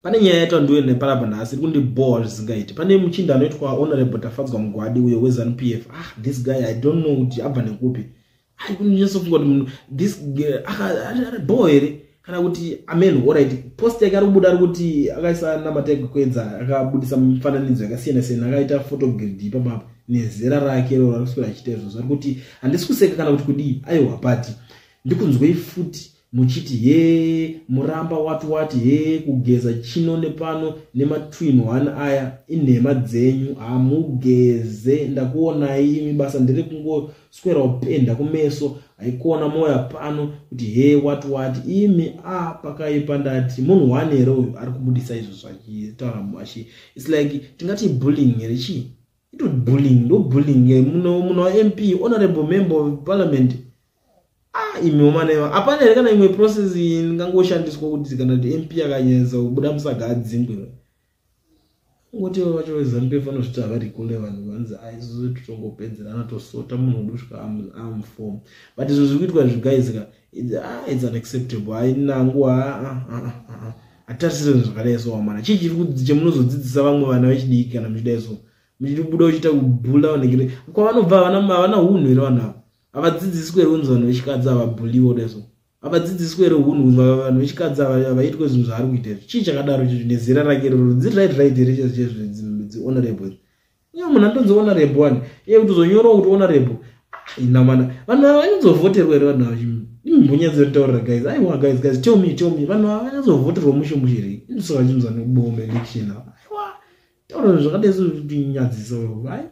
pane nyaya yaitwa ndiwe nepalapa nhasi iri kundibhowa zvisingaiti. Pane muchinda anoitwa Honorable Tafadzwa Mugwadi uyo weZANU-PF. This guy I don't know kuti abva nekupi. Kunyasofunga kuti this bhowa here kana kuti amen alright. Post yake ari kubuda ari kuti akaisa namatag kwedza akabudisa mifananidzo yakasiyana siyana akaita photogrid ipapa nezera rake ro rakuswera achita izvo. Ari kuti handisi kuseka kana kuti kudii. Aiwa pati ndikunzwei futi muchiti he muramba wati kugeza chino nepano nematwin one aya inhema dzenyu hamugeze. Ndakuonai mibasa ndiri kungoswera upenda kumeso haikuona moya pano kuti he wati imi pakaipa ndati munhu one here uyu ari kubudisa izvo zvachitaura mwashi. It's like tingati bullying here chi ito bullying ndo bullying muno wa MP honorable member of parliament. Imi omanewa apana here kana imwe process ingangoshandiswa kuti kana kuti MP akanyeza kubuda musaga adzingwe ngoti vacho weZANU-PF anosvita varikole vanhu vanzi aizo tutongopedzerana tosota munhu ndosvika amform. But izvo zviri kuitwa zvigayizika it's unacceptable. Ainangu atarisire zvakadai so wamana chii chiri chemunozodzidzisa vamwe vana vechidiki kana muchidai so muchibuda uchita kubhula vanenge kwavanobva havana hunhu here vanhu ava. Havadzidziswi here unzi vanhu vechikadzi havabhuliwo deso. Havadzidziswi here hunhu vanhu vechikadzi havaitwe zvinhu zvaari kuita izvi. Chii chakadaro izvi nezera rake roro dziri right here chezvo honorable. Munhu andonzi honorable one iye kuti uzonyorawo kuti honorable ina mana vanhu havanyatsovoterwa here vanhu ava imbunyadzo ritaurira guys. Aiwa guys tell me vanhu havanyatsovoterwa mushe here saka chinzwa nekuboma election aiwa taura zvakadai so kuti nyadzisa ai